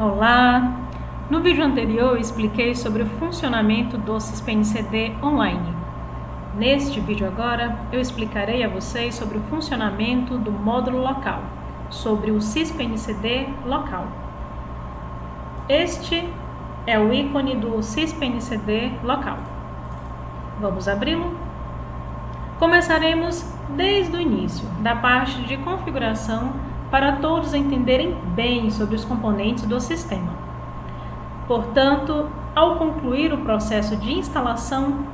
Olá! No vídeo anterior eu expliquei sobre o funcionamento do CISP-NCD online. Neste vídeo agora eu explicarei a vocês sobre o funcionamento do módulo local, sobre o CISP-NCD local. Este é o ícone do CISP-NCD local. Vamos abri-lo? Começaremos desde o início, da parte de configuração, para todos entenderem bem sobre os componentes do sistema. Portanto, ao concluir o processo de instalação,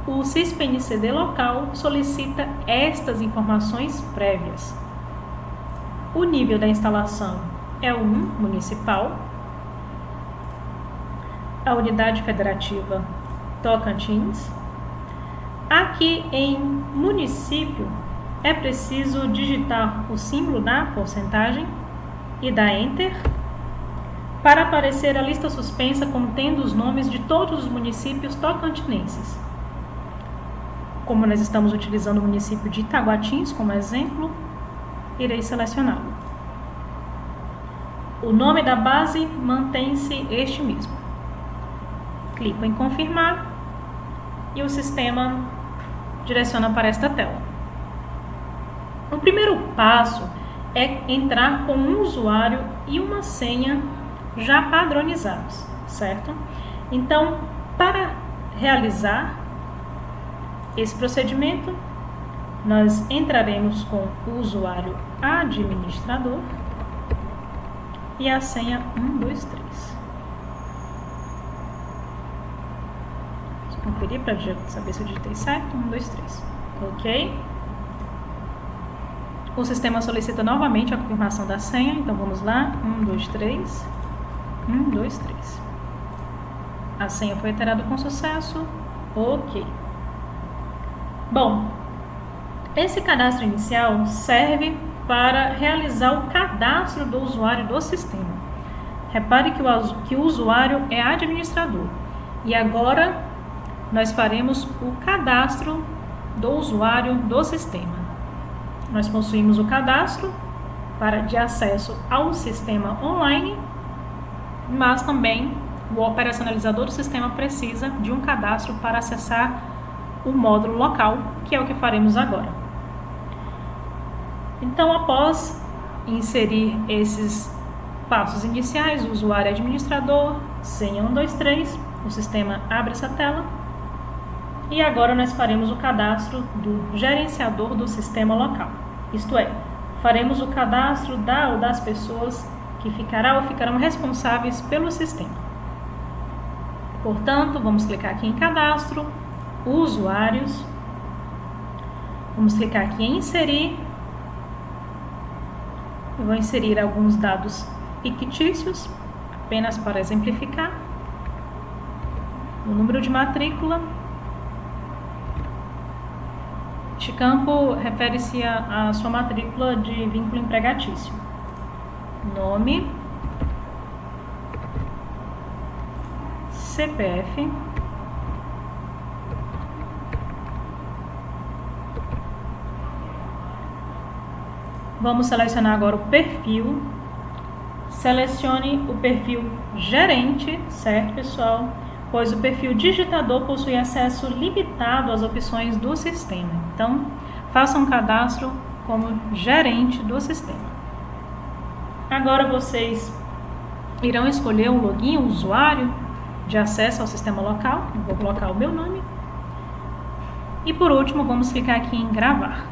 o CISP-NCD local solicita estas informações prévias. O nível da instalação é o 1 municipal, a unidade federativa Tocantins. Aqui em município, é preciso digitar o símbolo da porcentagem e dar Enter para aparecer a lista suspensa contendo os nomes de todos os municípios tocantinenses. Como nós estamos utilizando o município de Itaguatins como exemplo, irei selecioná-lo. O nome da base mantém-se este mesmo. Clico em confirmar e o sistema direciona para esta tela. O primeiro passo é entrar com um usuário e uma senha já padronizados, certo? Então, para realizar esse procedimento, nós entraremos com o usuário administrador e a senha 123. Vou conferir para saber se eu digitei certo. 123. Ok? O sistema solicita novamente a confirmação da senha, então vamos lá, 123, 123. A senha foi alterada com sucesso, ok. Bom, esse cadastro inicial serve para realizar o cadastro do usuário do sistema. Repare que o usuário é administrador e agora nós faremos o cadastro do usuário do sistema. Nós possuímos o cadastro de acesso ao sistema online, mas também o operacionalizador do sistema precisa de um cadastro para acessar o módulo local, que é o que faremos agora. Então, após inserir esses passos iniciais, o usuário administrador, senha 123, o sistema abre essa tela. E agora nós faremos o cadastro do gerenciador do sistema local. Isto é, faremos o cadastro da ou das pessoas que ficarão responsáveis pelo sistema. Portanto, vamos clicar aqui em cadastro, usuários. Vamos clicar aqui em inserir. Eu vou inserir alguns dados fictícios, apenas para exemplificar. O número de matrícula. Este campo refere-se à sua matrícula de vínculo empregatício. Nome, CPF, vamos selecionar agora o perfil. Selecione o perfil gerente, certo, pessoal? Pois o perfil digitador possui acesso limitado às opções do sistema. Então, faça um cadastro como gerente do sistema. Agora vocês irão escolher um login, um usuário de acesso ao sistema local. Eu vou colocar o meu nome. E por último, vamos clicar aqui em gravar.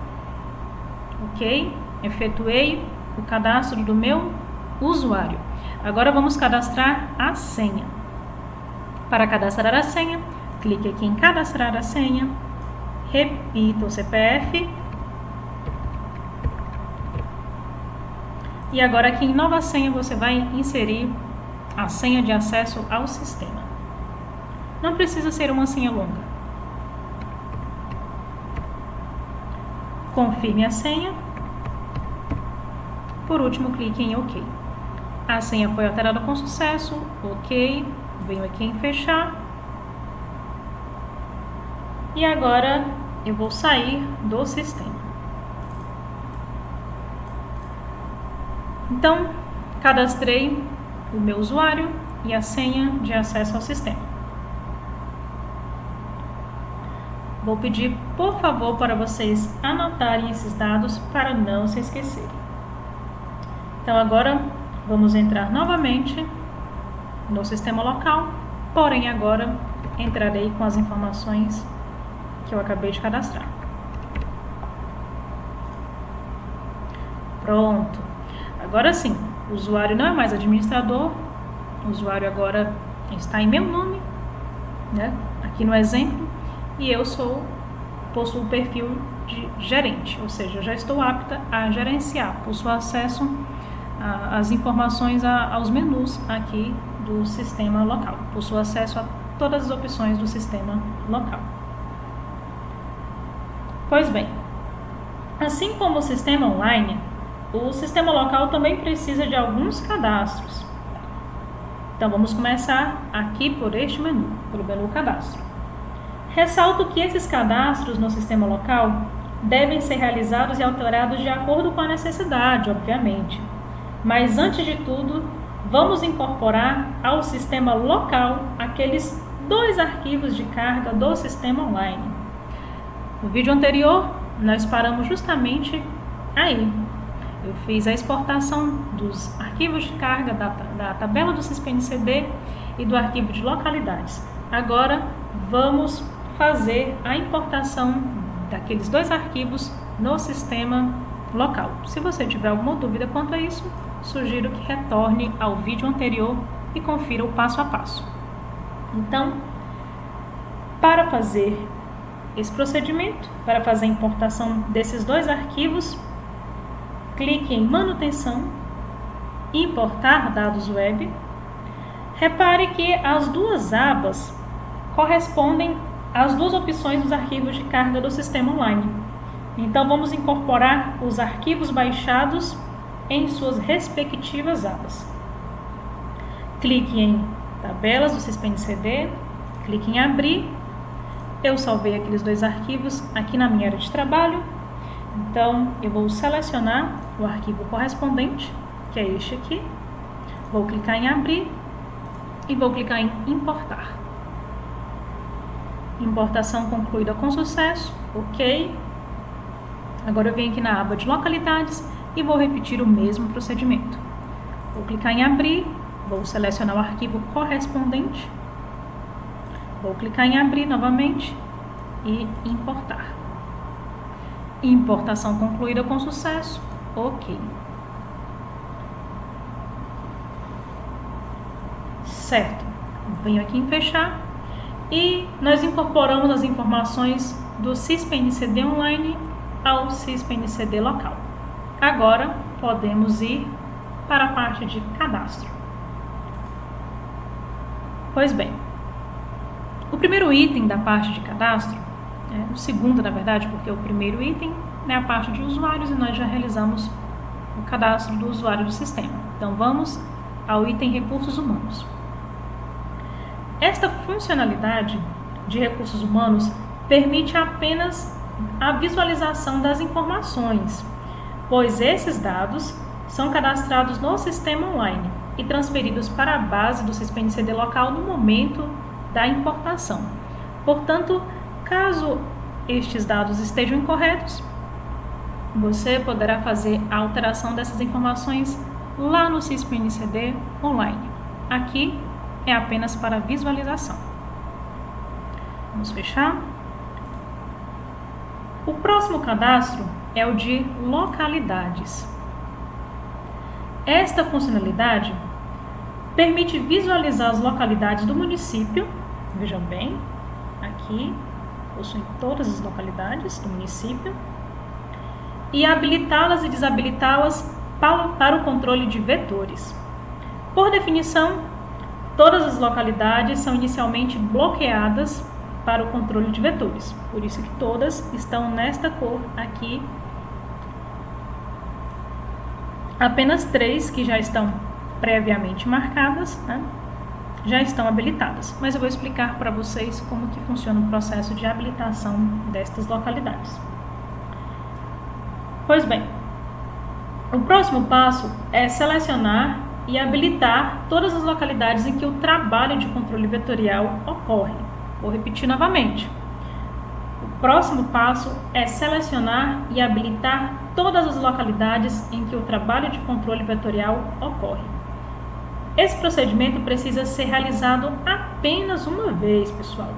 Ok? Efetuei o cadastro do meu usuário. Agora vamos cadastrar a senha. Para cadastrar a senha, clique aqui em cadastrar a senha, repita o CPF e agora aqui em nova senha você vai inserir a senha de acesso ao sistema. Não precisa ser uma senha longa. Confirme a senha. Por último, clique em OK. A senha foi alterada com sucesso, OK. Venho aqui em fechar. E agora eu vou sair do sistema. Então, cadastrei o meu usuário e a senha de acesso ao sistema. Vou pedir, por favor, para vocês anotarem esses dados para não se esquecerem. Então, agora vamos entrar novamente no sistema local, porém agora entrarei com as informações que eu acabei de cadastrar. Pronto. Agora sim, o usuário não é mais administrador, o usuário agora está em meu nome, né? Aqui no exemplo, e eu possuo o perfil de gerente, ou seja, eu já estou apta a gerenciar, possuo acesso às informações, aos menus aqui do sistema local, possuo acesso a todas as opções do sistema local. Pois bem, assim como o sistema online, o sistema local também precisa de alguns cadastros. Então vamos começar aqui por este menu, pelo menu cadastro. Ressalto que esses cadastros no sistema local devem ser realizados e alterados de acordo com a necessidade, obviamente. Mas antes de tudo, vamos incorporar ao sistema local aqueles 2 arquivos de carga do sistema online. No vídeo anterior, nós paramos justamente aí. Eu fiz a exportação dos arquivos de carga da tabela do SysPNCD e do arquivo de localidades. Agora, vamos fazer a importação daqueles 2 arquivos no sistema local. Se você tiver alguma dúvida quanto a isso, sugiro que retorne ao vídeo anterior e confira o passo a passo. Então, para fazer esse procedimento, para fazer a importação desses 2 arquivos, clique em manutenção, importar dados web. Repare que as 2 abas correspondem às 2 opções dos arquivos de carga do sistema online. Então vamos incorporar os arquivos baixados em suas respectivas abas. Clique em tabelas do SysPNCD, clique em abrir. Eu salvei aqueles 2 arquivos aqui na minha área de trabalho. Então, eu vou selecionar o arquivo correspondente, que é este aqui. Vou clicar em abrir e vou clicar em importar. Importação concluída com sucesso, ok. Agora eu venho aqui na aba de localidades e vou repetir o mesmo procedimento. Vou clicar em abrir, vou selecionar o arquivo correspondente. Vou clicar em abrir novamente e importar. Importação concluída com sucesso, ok. Certo, venho aqui em fechar e nós incorporamos as informações do SysPNCD online ao SysPNCD local. Agora podemos ir para a parte de cadastro. Pois bem, o primeiro item da parte de cadastro, o segundo, na verdade, porque o primeiro item é a parte de usuários e nós já realizamos o cadastro do usuário do sistema. Então, vamos ao item recursos humanos. Esta funcionalidade de recursos humanos permite apenas a visualização das informações, pois esses dados são cadastrados no sistema online e transferidos para a base do SysPNCD local no momento da importação. Portanto, caso estes dados estejam incorretos, você poderá fazer a alteração dessas informações lá no SysPNCD online. Aqui é apenas para visualização. Vamos fechar. O próximo cadastro é o de localidades. Esta funcionalidade permite visualizar as localidades do município. Vejam bem, aqui possui todas as localidades do município e habilitá-las e desabilitá-las para o controle de vetores. Por definição, todas as localidades são inicialmente bloqueadas para o controle de vetores, por isso que todas estão nesta cor aqui. Apenas 3 que já estão previamente marcadas, né, já estão habilitadas, mas eu vou explicar para vocês como que funciona o processo de habilitação destas localidades. Pois bem, o próximo passo é selecionar e habilitar todas as localidades em que o trabalho de controle vetorial ocorre. Vou repetir novamente. O próximo passo é selecionar e habilitar todas as localidades em que o trabalho de controle vetorial ocorre. Esse procedimento precisa ser realizado apenas uma vez, pessoal,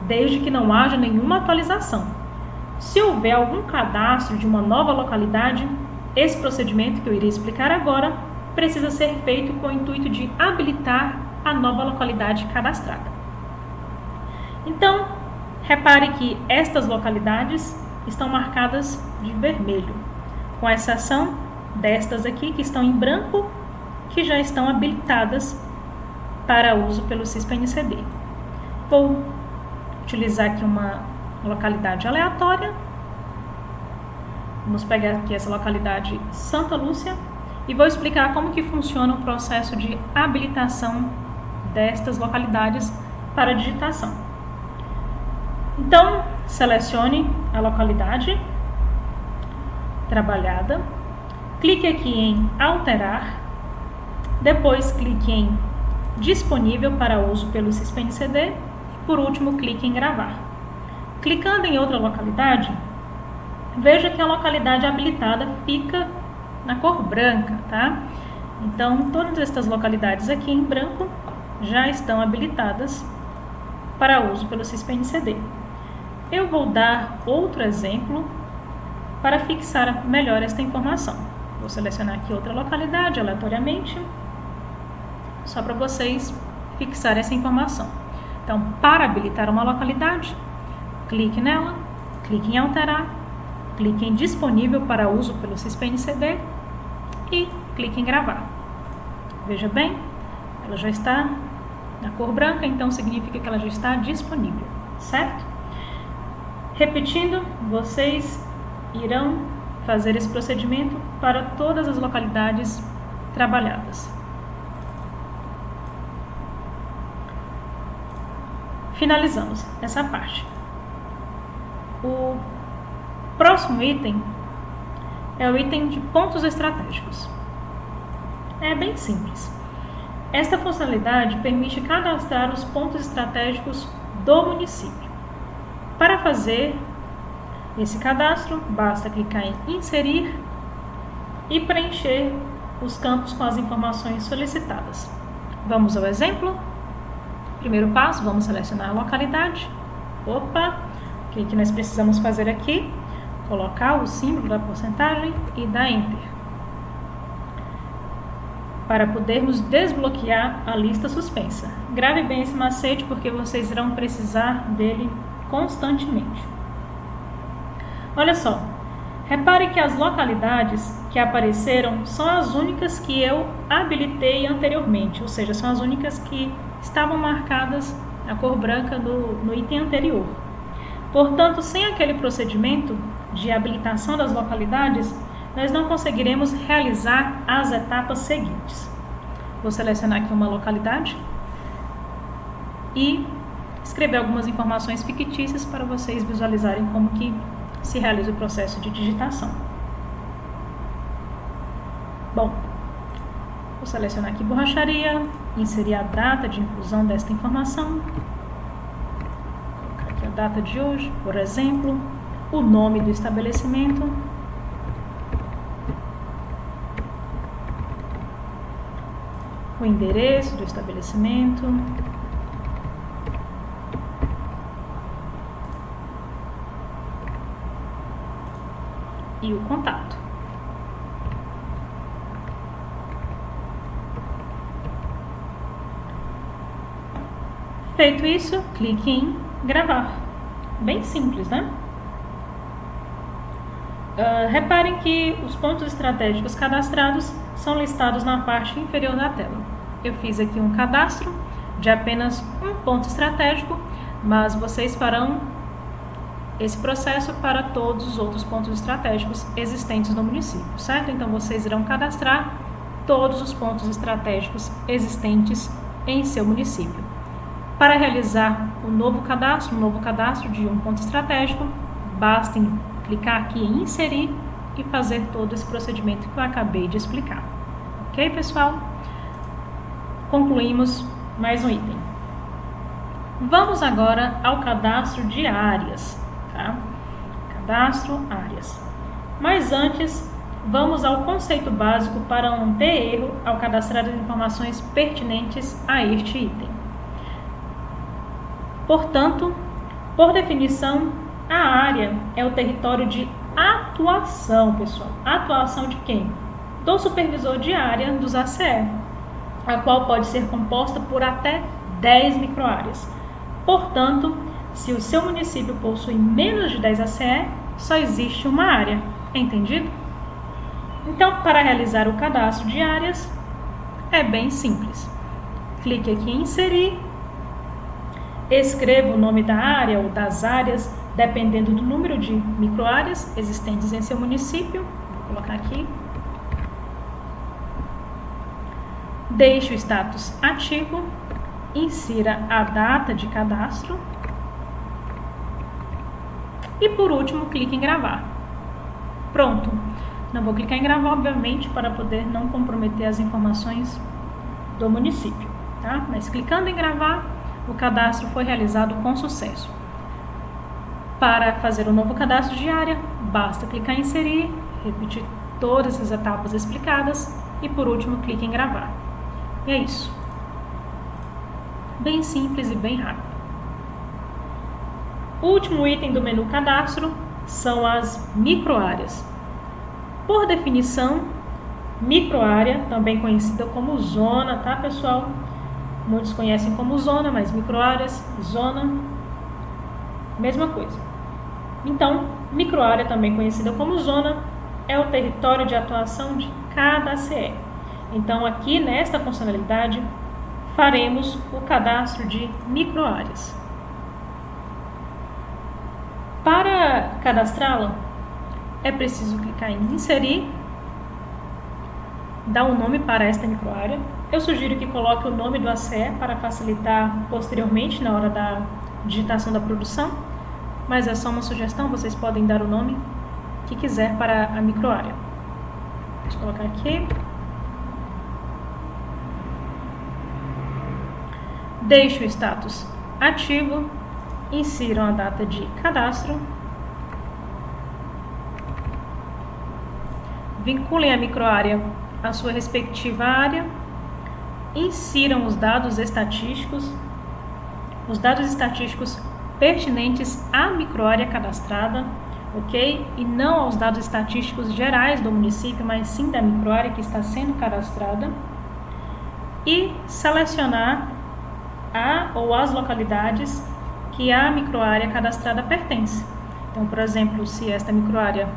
desde que não haja nenhuma atualização. Se houver algum cadastro de uma nova localidade, esse procedimento que eu irei explicar agora precisa ser feito com o intuito de habilitar a nova localidade cadastrada. Então, repare que estas localidades estão marcadas de vermelho, com exceção destas aqui que estão em branco, que já estão habilitadas para uso pelo CISP-NCD. Vou utilizar aqui uma localidade aleatória. Vamos pegar aqui essa localidade Santa Lúcia e vou explicar como que funciona o processo de habilitação destas localidades para digitação. Então, selecione a localidade trabalhada, clique aqui em alterar, depois clique em disponível para uso pelo CISP-NCD e por último clique em gravar. Clicando em outra localidade, veja que a localidade habilitada fica na cor branca, tá? Então, todas estas localidades aqui em branco já estão habilitadas para uso pelo CISP-NCD. Eu vou dar outro exemplo para fixar melhor esta informação. Vou selecionar aqui outra localidade aleatoriamente, só para vocês fixarem essa informação. Então, para habilitar uma localidade, clique nela, clique em alterar, clique em disponível para uso pelo CISP-NCD e clique em gravar. Veja bem, ela já está na cor branca, então significa que ela já está disponível, certo? Repetindo, vocês irão fazer esse procedimento para todas as localidades trabalhadas. Finalizamos essa parte. O próximo item é o item de pontos estratégicos. É bem simples. Esta funcionalidade permite cadastrar os pontos estratégicos do município. Para fazer esse cadastro, basta clicar em inserir e preencher os campos com as informações solicitadas. Vamos ao exemplo? Primeiro passo, vamos selecionar a localidade. Opa! O que nós precisamos fazer aqui? Colocar o símbolo da porcentagem e dar Enter. Para podermos desbloquear a lista suspensa. Grave bem esse macete porque vocês irão precisar dele constantemente. Olha só, repare que as localidades que apareceram são as únicas que eu habilitei anteriormente, ou seja, são as únicas que estavam marcadas a cor branca no item anterior. Portanto, sem aquele procedimento de habilitação das localidades, nós não conseguiremos realizar as etapas seguintes. Vou selecionar aqui uma localidade e escrever algumas informações fictícias para vocês visualizarem como que se realiza o processo de digitação. Bom, vou selecionar aqui borracharia, inserir a data de inclusão desta informação, colocar aqui a data de hoje, por exemplo, o nome do estabelecimento, o endereço do estabelecimento, e o contato. Feito isso, clique em gravar. Bem simples, né? Reparem que os pontos estratégicos cadastrados são listados na parte inferior da tela. Eu fiz aqui um cadastro de apenas um ponto estratégico, mas vocês farão esse processo para todos os outros pontos estratégicos existentes no município, certo? Então, vocês irão cadastrar todos os pontos estratégicos existentes em seu município. Para realizar um novo cadastro de um ponto estratégico, basta clicar aqui em inserir e fazer todo esse procedimento que eu acabei de explicar. Ok, pessoal? concluímos mais um item. Vamos agora ao cadastro de áreas, tá? Cadastro áreas. Mas antes, vamos ao conceito básico para não ter erro ao cadastrar as informações pertinentes a este item. Portanto, por definição, a área é o território de atuação, pessoal. Atuação de quem? Do supervisor de área dos ACE, a qual pode ser composta por até 10 microáreas. Portanto, se o seu município possui menos de 10 ACE, só existe uma área. Entendido? Então, para realizar o cadastro de áreas, é bem simples. Clique aqui em inserir, escreva o nome da área ou das áreas, dependendo do número de microáreas existentes em seu município. Vou colocar aqui. Deixe o status ativo, insira a data de cadastro e, por último, clique em gravar. Pronto. Não vou clicar em gravar, obviamente, para poder não comprometer as informações do município, tá? Mas clicando em gravar, o cadastro foi realizado com sucesso. Para fazer o novo cadastro de área, basta clicar em inserir, repetir todas as etapas explicadas e, por último, clique em gravar. E é isso. Bem simples e bem rápido. O último item do menu cadastro são as microáreas. Por definição, microárea, também conhecida como zona, tá, pessoal? Muitos conhecem como zona, mas microáreas, zona, mesma coisa. Então, microárea, também conhecida como zona, é o território de atuação de cada ACE. Então, aqui nesta funcionalidade, faremos o cadastro de microáreas. Para cadastrá-la, é preciso clicar em inserir, dar um nome para esta microárea. Eu sugiro que coloque o nome do ACE para facilitar posteriormente na hora da digitação da produção, mas é só uma sugestão, vocês podem dar o nome que quiser para a microárea. Deixa eu colocar aqui. Deixe o status ativo, insiram a data de cadastro, vinculem a microárea à sua respectiva área, insiram os dados estatísticos pertinentes à microárea cadastrada, ok? E não aos dados estatísticos gerais do município, mas sim da microárea que está sendo cadastrada, e selecionar a ou as localidades que a microárea cadastrada pertence. Então, por exemplo, se esta microárea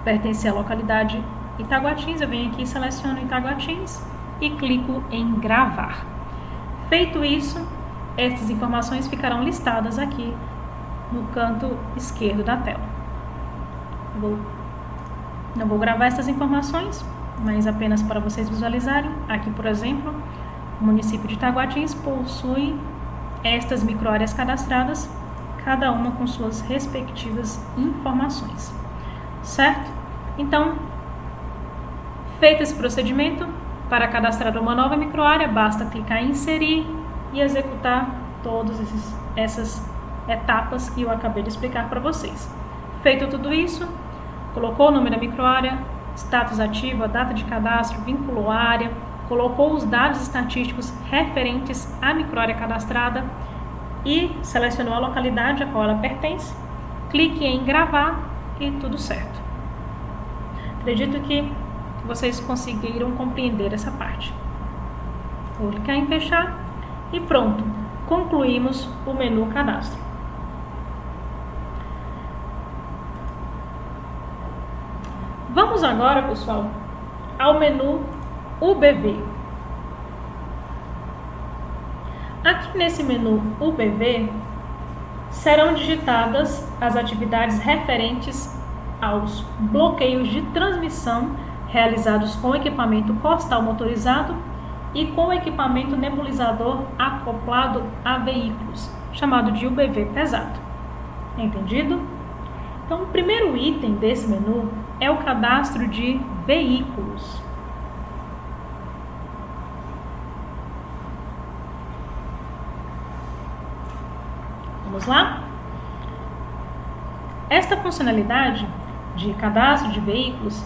pertence à localidade Itaguatins, eu venho aqui e seleciono Itaguatins e clico em gravar. Feito isso, estas informações ficarão listadas aqui no canto esquerdo da tela. Não vou gravar essas informações, mas apenas para vocês visualizarem. Aqui, por exemplo, o município de Itaguatins possui estas microáreas cadastradas, cada uma com suas respectivas informações. Certo? Então, feito esse procedimento, para cadastrar uma nova microárea, basta clicar em inserir e executar todas essas etapas que eu acabei de explicar para vocês. Feito tudo isso, colocou o nome da microárea, status ativo, a data de cadastro, vinculou a área, colocou os dados estatísticos referentes à microárea cadastrada e selecionou a localidade a qual ela pertence, clique em gravar e tudo certo. Acredito que vocês conseguiram compreender essa parte. Vou clicar em fechar e pronto, concluímos o menu cadastro. Vamos agora, pessoal, ao menu UBV. Aqui nesse menu UBV serão digitadas as atividades referentes aos bloqueios de transmissão realizados com equipamento postal motorizado e com equipamento nebulizador acoplado a veículos, chamado de UBV pesado. Entendido? Então, o primeiro item desse menu é o cadastro de veículos. Vamos lá? Esta funcionalidade de cadastro de veículos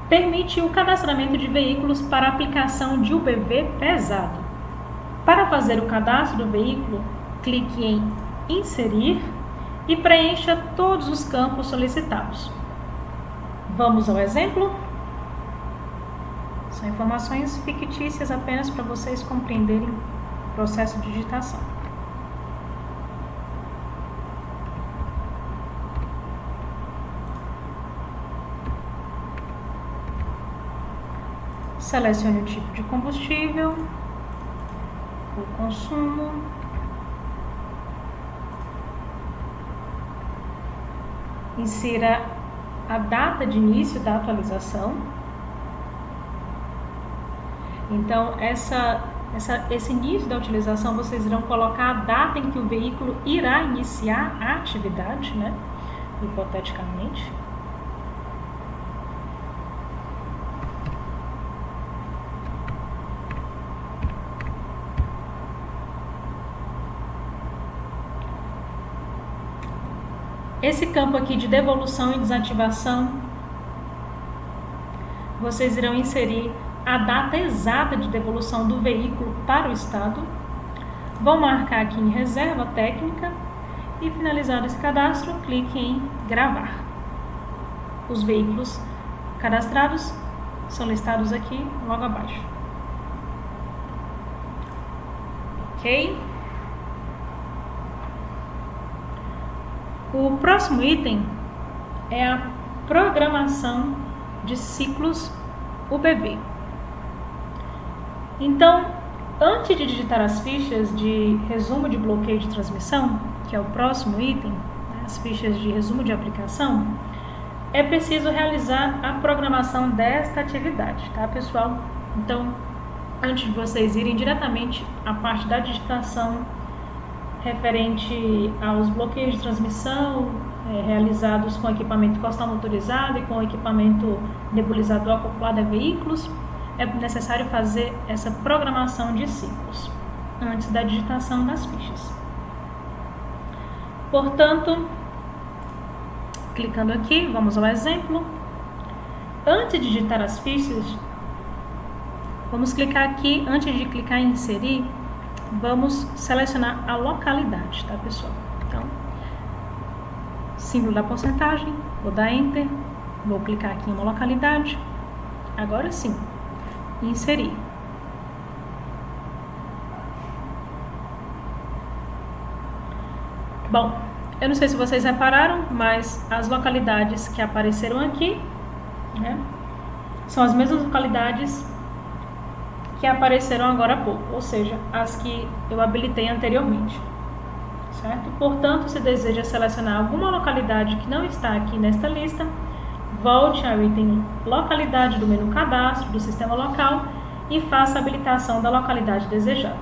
permite o cadastramento de veículos para aplicação de UBV pesado. Para fazer o cadastro do veículo, clique em Inserir e preencha todos os campos solicitados. Vamos ao exemplo? São informações fictícias apenas para vocês compreenderem o processo de digitação. Selecione o tipo de combustível, o consumo, insira a data de início da atualização. Então, esse início da utilização, vocês irão colocar a data em que o veículo irá iniciar a atividade, né? Hipoteticamente. Esse campo aqui de devolução e desativação, vocês irão inserir a data exata de devolução do veículo para o estado. Vão marcar aqui em reserva técnica e finalizado esse cadastro, clique em gravar. Os veículos cadastrados são listados aqui logo abaixo. Ok? O próximo item é a programação de ciclos UBV. Então, antes de digitar as fichas de resumo de bloqueio de transmissão, que é o próximo item, as fichas de resumo de aplicação, é preciso realizar a programação desta atividade, tá, pessoal? Então, antes de vocês irem diretamente à parte da digitação referente aos bloqueios de transmissão realizados com equipamento costal motorizado e com equipamento nebulizador acoplado a veículos, é necessário fazer essa programação de ciclos antes da digitação das fichas. Portanto, clicando aqui, vamos ao exemplo. Antes de digitar as fichas, vamos clicar aqui, antes de clicar em inserir, vamos selecionar a localidade, tá, pessoal? Então, símbolo da porcentagem, vou dar Enter, vou clicar aqui em uma localidade, agora sim, inserir. Bom, eu não sei se vocês repararam, mas as localidades que apareceram aqui, né, são as mesmas localidades que apareceram agora há pouco, ou seja, as que eu habilitei anteriormente, certo? Portanto, se deseja selecionar alguma localidade que não está aqui nesta lista, volte ao item localidade do menu cadastro do sistema local e faça a habilitação da localidade desejada.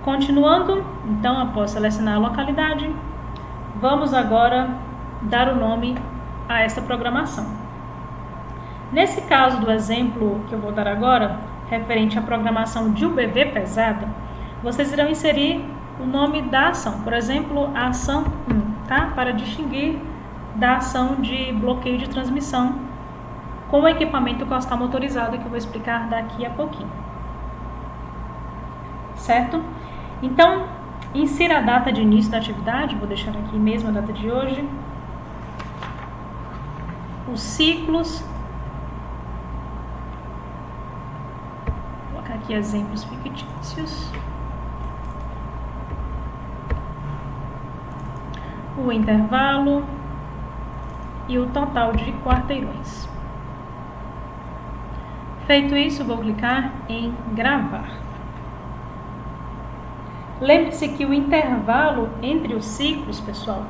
Continuando, então, após selecionar a localidade, vamos agora dar o nome a esta programação. Nesse caso do exemplo que eu vou dar agora, referente à programação de UBV pesada, vocês irão inserir o nome da ação, por exemplo, a ação 1, tá? Para distinguir da ação de bloqueio de transmissão com o equipamento costal motorizado, que eu vou explicar daqui a pouquinho. Certo? Então, insira a data de início da atividade, vou deixar aqui mesmo a data de hoje, os ciclos, aqui exemplos fictícios, o intervalo e o total de quarteirões. Feito isso, vou clicar em gravar. Lembre-se que o intervalo entre os ciclos, pessoal,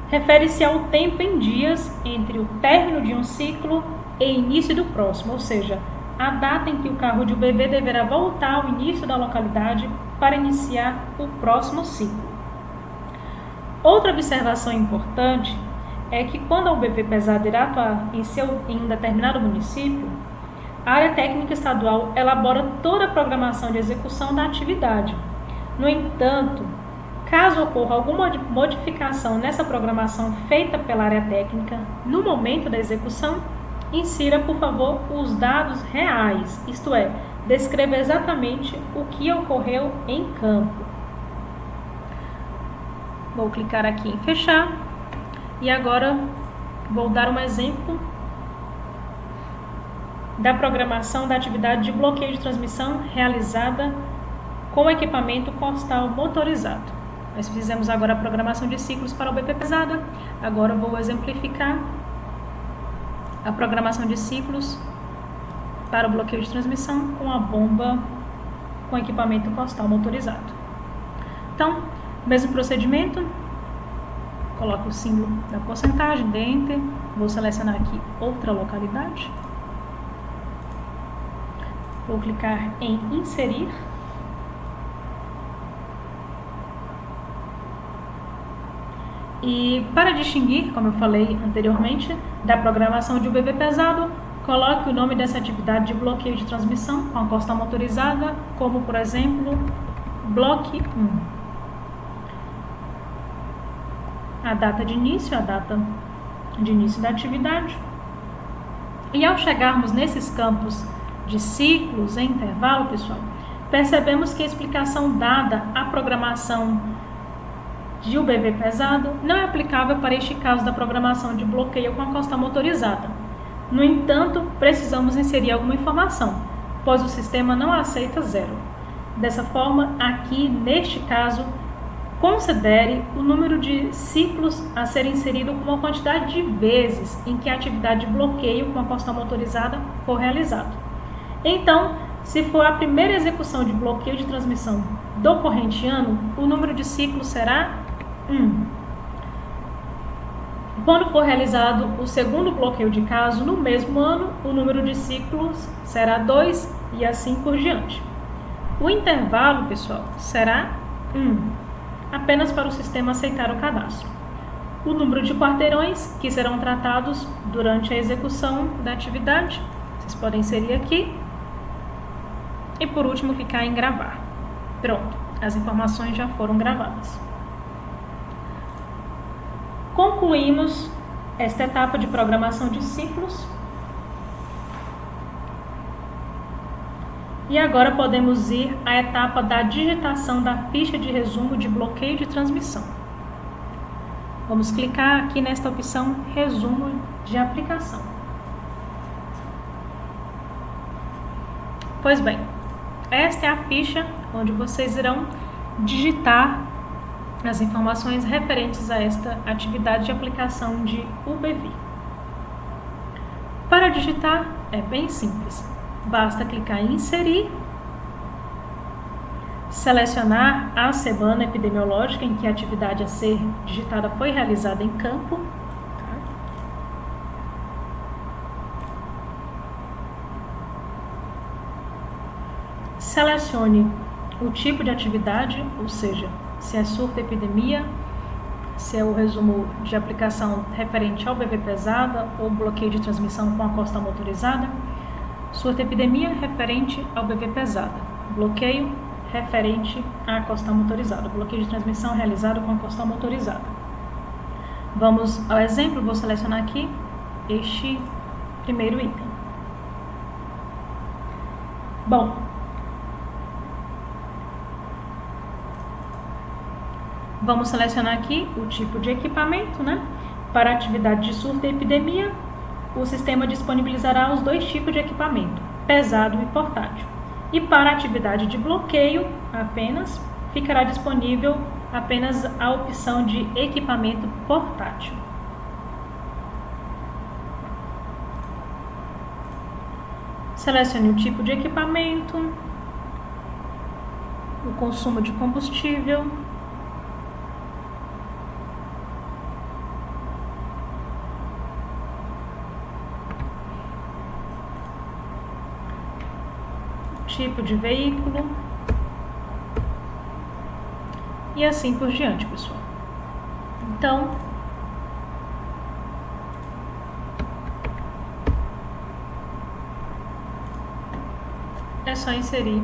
refere-se ao tempo em dias entre o término de um ciclo e início do próximo, ou seja, a data em que o carro de UBV deverá voltar ao início da localidade para iniciar o próximo ciclo. Outra observação importante é que quando a UBV pesada irá atuar em um determinado município, a área técnica estadual elabora toda a programação de execução da atividade. No entanto, Caso ocorra alguma modificação nessa programação feita pela área técnica, no momento da execução, insira, por favor, os dados reais, isto é, descreva exatamente o que ocorreu em campo. Vou clicar aqui em fechar e agora vou dar um exemplo da programação da atividade de bloqueio de transmissão realizada com o equipamento costal motorizado. Nós fizemos agora a programação de ciclos para o BP pesada. Agora vou exemplificar a programação de ciclos para o bloqueio de transmissão com a bomba com equipamento costal motorizado. Então, mesmo procedimento, coloco o símbolo da porcentagem, dê Enter, vou selecionar aqui outra localidade, vou clicar em inserir, e para distinguir, como eu falei anteriormente, da programação de UBV pesado, coloque o nome dessa atividade de bloqueio de transmissão com a costal motorizada, como por exemplo, bloque 1. A data de início da atividade. E ao chegarmos nesses campos de ciclos e intervalo, pessoal, percebemos que a explicação dada à programação de UBV pesado não é aplicável para este caso da programação de bloqueio com a costal motorizada. No entanto, precisamos inserir alguma informação, pois o sistema não aceita zero. Dessa forma, aqui neste caso, considere o número de ciclos a ser inserido como a quantidade de vezes em que a atividade de bloqueio com a costal motorizada for realizada. Então, se for a primeira execução de bloqueio de transmissão do corrente ano, o número de ciclos será 1. Quando for realizado o segundo bloqueio de caso no mesmo ano, o número de ciclos será 2 e assim por diante. O intervalo, pessoal, será 1. Apenas para o sistema aceitar o cadastro. O número de quarteirões que serão tratados durante a execução da atividade, vocês podem inserir aqui. E por último, clicar em gravar. Pronto, as informações já foram gravadas. Concluímos esta etapa de programação de ciclos. E agora podemos ir à etapa da digitação da ficha de resumo de bloqueio de transmissão. Vamos clicar aqui nesta opção Resumo de aplicação. Pois bem, esta é a ficha onde vocês irão digitar as informações referentes a esta atividade de aplicação de UBV. Para digitar é bem simples. Basta clicar em inserir, selecionar a semana epidemiológica em que a atividade a ser digitada foi realizada em campo. Selecione o tipo de atividade, ou seja, se é surto epidemia, se é o resumo de aplicação referente ao BV pesada ou bloqueio de transmissão com a costal motorizada. Surto epidemia referente ao BV pesada, bloqueio referente à costal motorizada, bloqueio de transmissão realizado com a costal motorizada. Vamos ao exemplo, vou selecionar aqui este primeiro item. Bom, vamos selecionar aqui o tipo de equipamento, né? Para a atividade de surto e epidemia, o sistema disponibilizará os dois tipos de equipamento, pesado e portátil. E para a atividade de bloqueio, apenas, ficará disponível apenas a opção de equipamento portátil. Selecione o tipo de equipamento, o consumo de combustível, tipo de veículo e assim por diante, pessoal. Então, é só inserir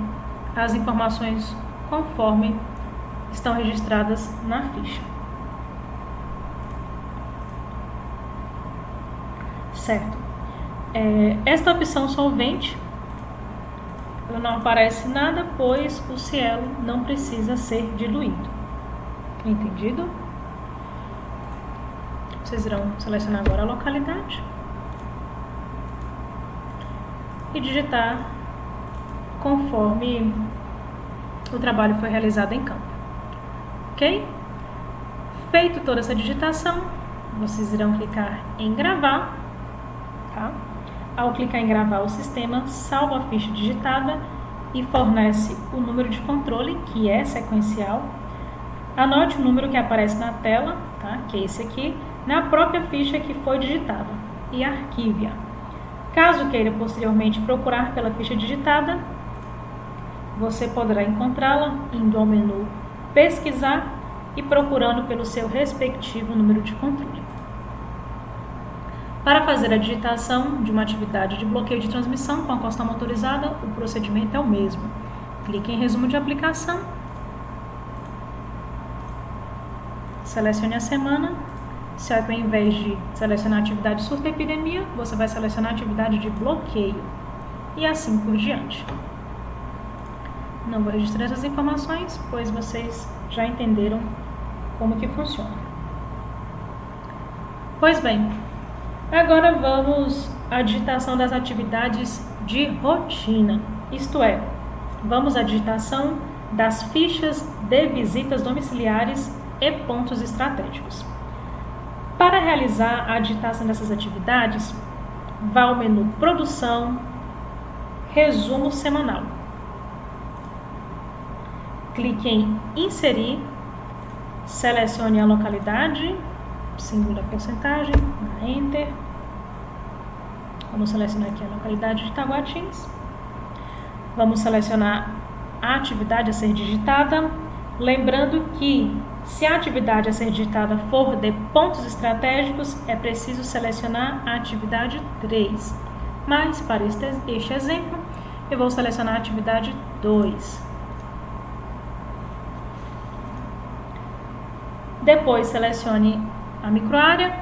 as informações conforme estão registradas na ficha. Certo. Esta opção solvente, ela não aparece nada, pois o cielo não precisa ser diluído. Entendido? Vocês irão selecionar agora a localidade e digitar conforme o trabalho foi realizado em campo. Ok? Feito toda essa digitação, vocês irão clicar em gravar. Tá? Ao clicar em gravar, o sistema salva a ficha digitada e fornece o número de controle, que é sequencial. Anote o número que aparece na tela, tá? Que é esse aqui, na própria ficha que foi digitada, e arquive-a. Caso queira posteriormente procurar pela ficha digitada, você poderá encontrá-la indo ao menu Pesquisar e procurando pelo seu respectivo número de controle. Para fazer a digitação de uma atividade de bloqueio de transmissão com a costão motorizada, o procedimento é o mesmo. Clique em Resumo de aplicação, selecione a semana, só que ao invés de selecionar a atividade surto epidemia, você vai selecionar a atividade de bloqueio e assim por diante. Não vou registrar essas informações, pois vocês já entenderam como que funciona. Pois bem, agora vamos à digitação das atividades de rotina, isto é, vamos à digitação das fichas de visitas domiciliares e pontos estratégicos. Para realizar a digitação dessas atividades, vá ao menu Produção, Resumo Semanal. Clique em Inserir, selecione a localidade, símbolo da porcentagem, Enter. Vamos selecionar aqui a localidade de Taguatins. Vamos selecionar a atividade a ser digitada, lembrando que se a atividade a ser digitada for de pontos estratégicos, é preciso selecionar a atividade 3. Mas, para este exemplo, eu vou selecionar a atividade 2. Depois, selecione a microárea.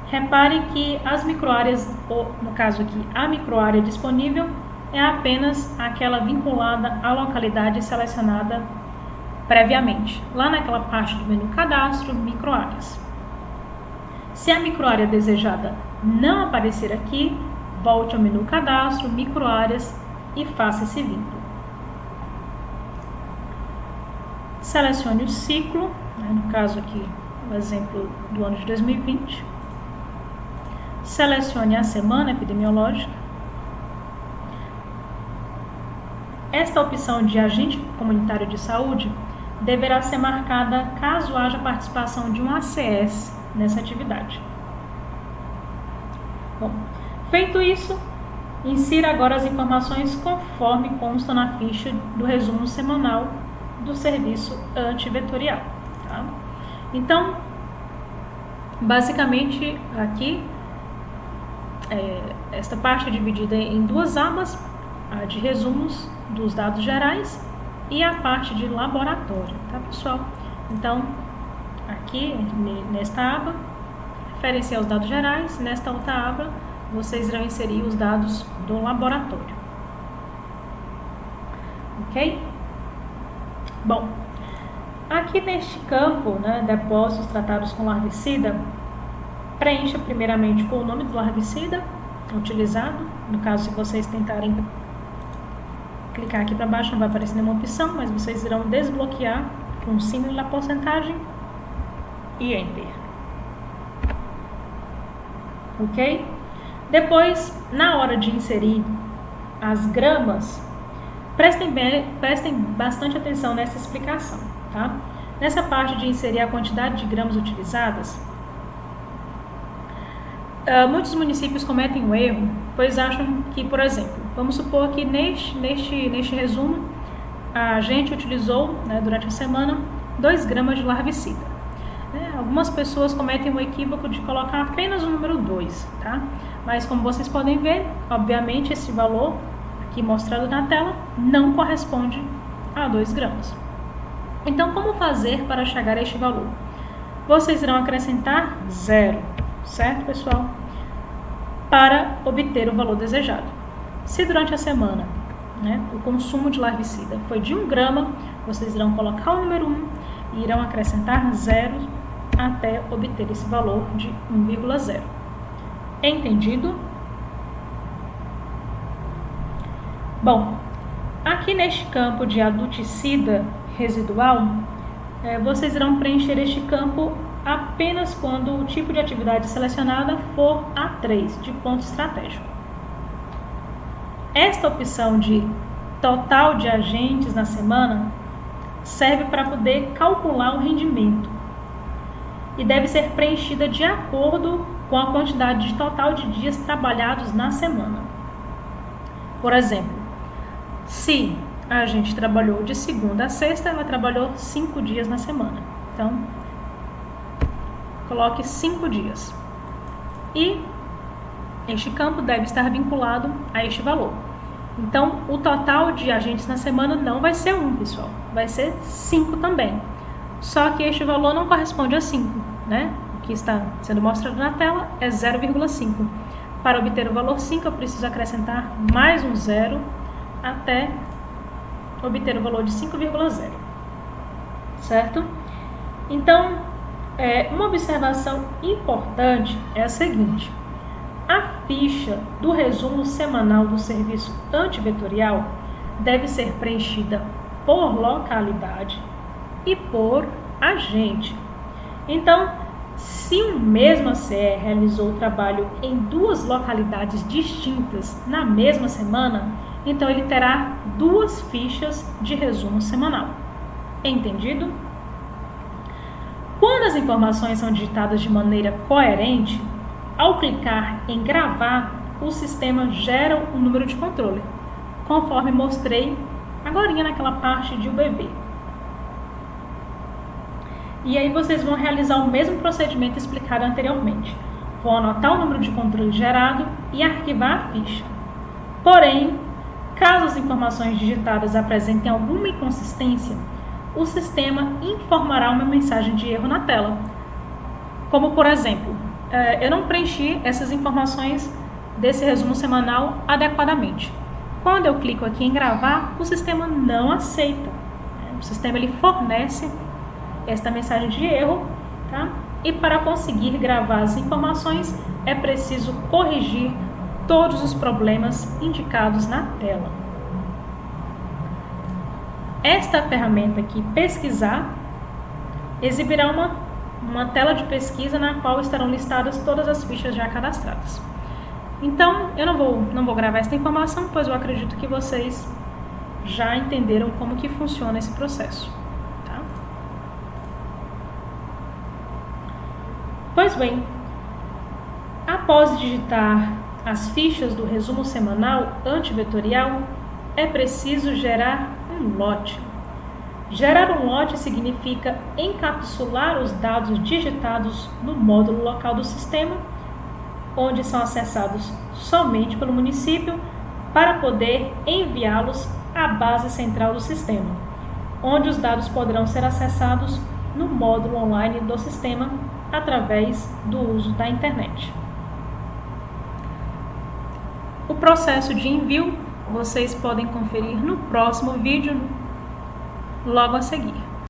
Repare que as microáreas, ou no caso aqui, a microárea disponível, é apenas aquela vinculada à localidade selecionada previamente, lá naquela parte do menu Cadastro, Microáreas. Se a microárea desejada não aparecer aqui, volte ao menu Cadastro, Microáreas e faça esse vínculo. Selecione o ciclo, no caso aqui, o exemplo do ano de 2020. Selecione a semana epidemiológica. Esta opção de agente comunitário de saúde deverá ser marcada caso haja participação de um ACS nessa atividade. Bom, feito isso, insira agora as informações conforme constam na ficha do resumo semanal do serviço antivetorial. Tá? Então, basicamente aqui, esta parte é dividida em duas abas, a de resumos dos dados gerais e a parte de laboratório, tá, pessoal? Então, aqui nesta aba, refere-se aos dados gerais, nesta outra aba, vocês irão inserir os dados do laboratório. Ok? Bom, aqui neste campo, depósitos tratados com larvicida, preencha primeiramente com o nome do larvicida utilizado. No caso, se vocês tentarem clicar aqui para baixo, não vai aparecer nenhuma opção, mas vocês irão desbloquear com o símbolo da porcentagem e Enter. Ok? Depois, na hora de inserir as gramas, prestem bastante atenção nessa explicação, tá? Nessa parte de inserir a quantidade de gramas utilizadas, muitos municípios cometem um erro, pois acham que, por exemplo, vamos supor que neste resumo, a gente utilizou, durante a semana, 2 gramas de larvicida. Algumas pessoas cometem o equívoco de colocar apenas o número 2, tá? Mas como vocês podem ver, obviamente esse valor aqui mostrado na tela não corresponde a 2 gramas. Então, como fazer para chegar a este valor? Vocês irão acrescentar 0, certo, pessoal? Para obter o valor desejado. Se durante a semana, o consumo de larvicida foi de 1 grama, vocês irão colocar o número 1 e irão acrescentar 0 até obter esse valor de 1,0. Entendido? Bom, aqui neste campo de adulticida residual, vocês irão preencher este campo apenas quando o tipo de atividade selecionada for A3, de ponto estratégico. Esta opção de total de agentes na semana serve para poder calcular o rendimento e deve ser preenchida de acordo com a quantidade de total de dias trabalhados na semana. Por exemplo, se a gente trabalhou de segunda a sexta, ela trabalhou 5 dias na semana. Então, coloque 5 dias. E este campo deve estar vinculado a este valor. Então, o total de agentes na semana não vai ser 1, pessoal. Vai ser 5 também. Só que este valor não corresponde a 5, O que está sendo mostrado na tela é 0,5. Para obter o valor 5, eu preciso acrescentar mais um 0 até obter o valor de 5,0. Certo? Então, uma observação importante é a seguinte: a ficha do resumo semanal do serviço antivetorial deve ser preenchida por localidade e por agente. Então, se um mesmo ACE realizou o trabalho em 2 localidades distintas na mesma semana, então ele terá 2 fichas de resumo semanal. Entendido? Quando as informações são digitadas de maneira coerente, ao clicar em gravar, o sistema gera um número de controle, conforme mostrei agorinha naquela parte de UBV. E aí vocês vão realizar o mesmo procedimento explicado anteriormente. Vão anotar o número de controle gerado e arquivar a ficha. Porém, caso as informações digitadas apresentem alguma inconsistência, o sistema informará uma mensagem de erro na tela. Como, por exemplo, eu não preenchi essas informações desse resumo semanal adequadamente. Quando eu clico aqui em gravar, o sistema não aceita. O sistema ele fornece esta mensagem de erro, tá? E para conseguir gravar as informações, é preciso corrigir todos os problemas indicados na tela. Esta ferramenta aqui, pesquisar, exibirá uma tela de pesquisa na qual estarão listadas todas as fichas já cadastradas. Então, eu não vou gravar esta informação, pois eu acredito que vocês já entenderam como que funciona esse processo. Tá? Pois bem, após digitar as fichas do resumo semanal antivetorial, é preciso gerar um lote. Gerar um lote significa encapsular os dados digitados no módulo local do sistema, onde são acessados somente pelo município, para poder enviá-los à base central do sistema, onde os dados poderão ser acessados no módulo online do sistema através do uso da internet. O processo de envio vocês podem conferir no próximo vídeo, logo a seguir.